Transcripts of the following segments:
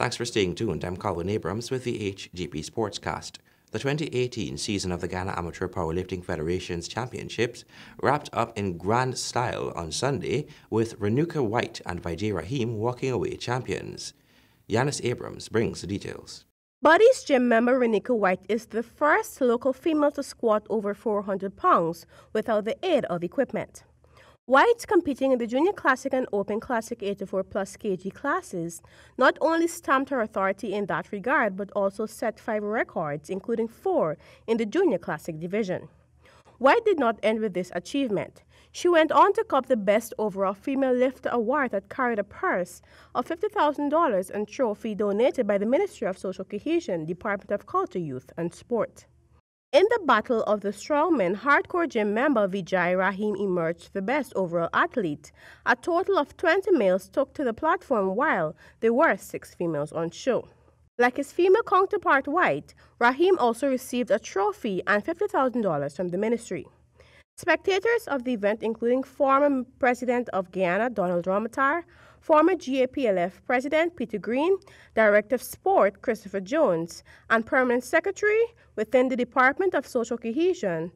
Thanks for staying tuned. I'm Colin Abrams with the HGP SPORTSCAST. The 2018 season of the Ghana Amateur Powerlifting Federation's Championships wrapped up in grand style on Sunday with Renuka White and Vijay Rahim walking away champions. Yanis Abrams brings the details. Buddy's gym member Renuka White is the first local female to squat over 400 pounds without the aid of equipment. White, competing in the Junior Classic and Open Classic 84 plus kg classes, not only stamped her authority in that regard, but also set 5 records, including 4 in the Junior Classic division. White did not end with this achievement. She went on to cup the Best Overall Female Lifter award that carried a purse of $50,000 and trophy donated by the Ministry of Social Cohesion, Department of Culture, Youth and Sport. In the Battle of the Strongmen, hardcore gym member Vijay Rahim emerged the best overall athlete. A total of 20 males took to the platform while there were 6 females on show. Like his female counterpart White, Rahim also received a trophy and $50,000 from the ministry. Spectators of the event, including former President of Guyana Donald Ramotar, former GAPLF President Peter Green, Director of Sport Christopher Jones, and Permanent Secretary within the Department of Social Cohesion,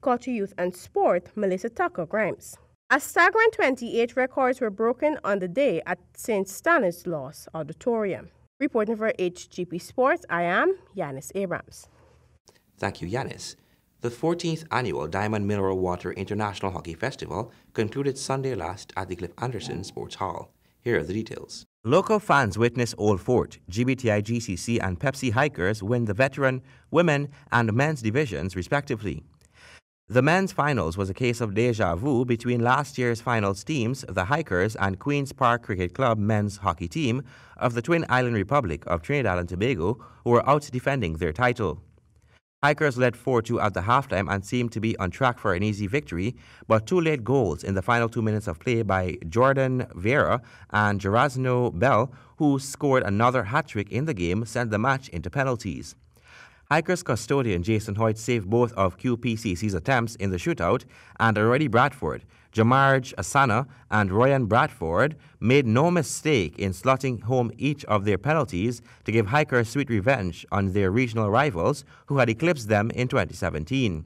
Culture, Youth and Sport, Melissa Tucker Grimes. A staggering 28 records were broken on the day at St. Stanislaus Auditorium. Reporting for HGP Sports, I am Yanis Abrams. Thank you, Yanis. The 14th Annual Diamond Mineral Water International Hockey Festival concluded Sunday last at the Cliff Anderson Sports Hall. Here are the details. Local fans witnessed Old Fort, GBTI GCC and Pepsi Hikers win the veteran, women and men's divisions respectively. The men's finals was a case of deja vu between last year's finals teams, the Hikers and Queen's Park Cricket Club men's hockey team of the Twin Island Republic of Trinidad and Tobago, who were out defending their title. Hikers led 4-2 at the halftime and seemed to be on track for an easy victory, but 2 late goals in the final 2 minutes of play by Jordan Vieira and Gerazno Bell, who scored another hat-trick in the game, sent the match into penalties. Hikers custodian Jason Hoyt saved both of QPCC's attempts in the shootout, and Roddy Bradford, Jamarj Asana and Ryan Bradford made no mistake in slotting home each of their penalties to give Hikers sweet revenge on their regional rivals who had eclipsed them in 2017.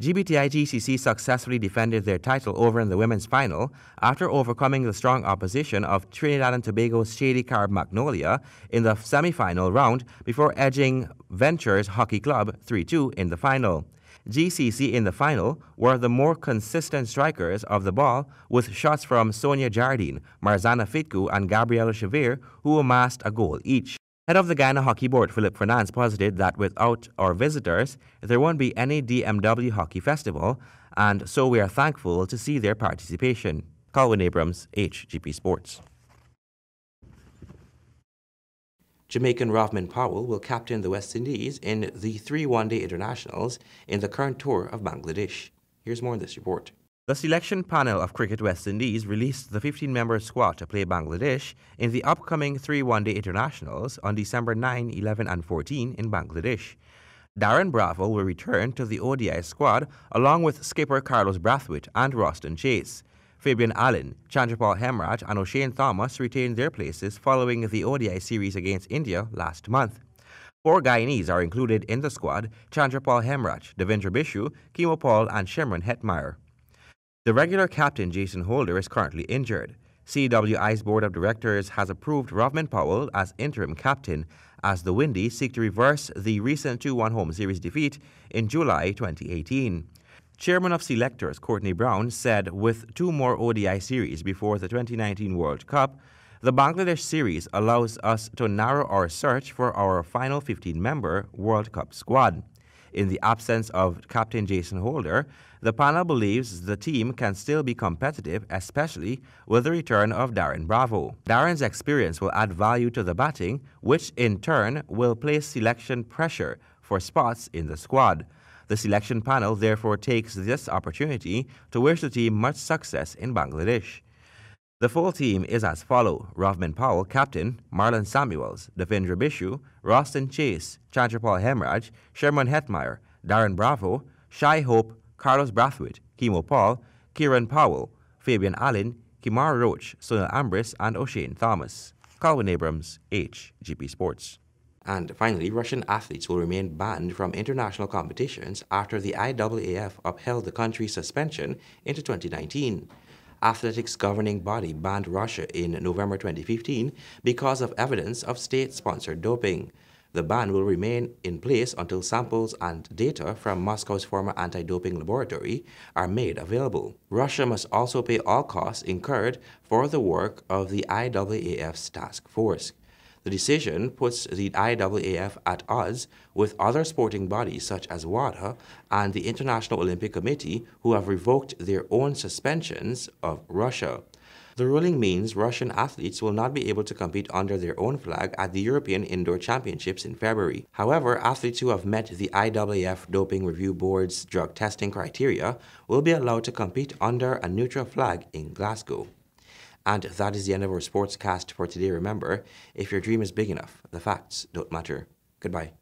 GBTI GCC successfully defended their title over in the women's final after overcoming the strong opposition of Trinidad and Tobago's Shady Carib Magnolia in the semi-final round before edging Ventures Hockey Club 3-2 in the final. GCC in the final were the more consistent strikers of the ball, with shots from Sonia Jardine, Marzana Fitku and Gabriela Chavir, who amassed a goal each. Head of the Ghana Hockey Board, Philip Fernandes, posited that without our visitors, there won't be any DMW Hockey Festival, and so we are thankful to see their participation. Colin Abrams, HGP Sports. Jamaican Rovman Powell will captain the West Indies in the 3 one-day internationals in the current tour of Bangladesh. Here's more in this report. The selection panel of Cricket West Indies released the 15-member squad to play Bangladesh in the upcoming 3 one-day internationals on December 9, 11 and 14 in Bangladesh. Darren Bravo will return to the ODI squad along with skipper Carlos Brathwaite and Roston Chase. Fabian Allen, Chandrapal Hemraj and O'Shane Thomas retained their places following the ODI series against India last month. 4 Guyanese are included in the squad: Chandrapal Hemraj, Devendra Bishu, Kimo Paul and Shimron Hetmeyer. The regular captain, Jason Holder, is currently injured. CWI's board of directors has approved Rovman Powell as interim captain as the Windies seek to reverse the recent 2-1 home series defeat in July 2018. Chairman of Selectors Courtney Brown said with 2 more ODI series before the 2019 World Cup, the Bangladesh series allows us to narrow our search for our final 15-member World Cup squad. In the absence of Captain Jason Holder, the panel believes the team can still be competitive, especially with the return of Darren Bravo. Darren's experience will add value to the batting, which in turn will place selection pressure for spots in the squad. The selection panel therefore takes this opportunity to wish the team much success in Bangladesh. The full team is as follows: Rovman Powell, captain; Marlon Samuels, Devendra Bishu, Roston Chase, Chandrapal Hemraj, Sherman Hetmeyer, Darren Bravo, Shai Hope, Carlos Brathwaite, Kimo Paul, Kieran Powell, Fabian Allen, Kimar Roach, Sunil Ambris and O'Shane Thomas. Calvin Abrams, HGP Sports. And finally, Russian athletes will remain banned from international competitions after the IAAF upheld the country's suspension into 2019. Athletics governing body banned Russia in November 2015 because of evidence of state-sponsored doping. The ban will remain in place until samples and data from Moscow's former anti-doping laboratory are made available. Russia must also pay all costs incurred for the work of the IAAF's task force. The decision puts the IAAF at odds with other sporting bodies such as WADA and the International Olympic Committee, who have revoked their own suspensions of Russia. The ruling means Russian athletes will not be able to compete under their own flag at the European Indoor Championships in February. However, athletes who have met the IAAF Doping Review Board's drug testing criteria will be allowed to compete under a neutral flag in Glasgow. And that is the end of our sportscast for today. Remember, if your dream is big enough, the facts don't matter. Goodbye.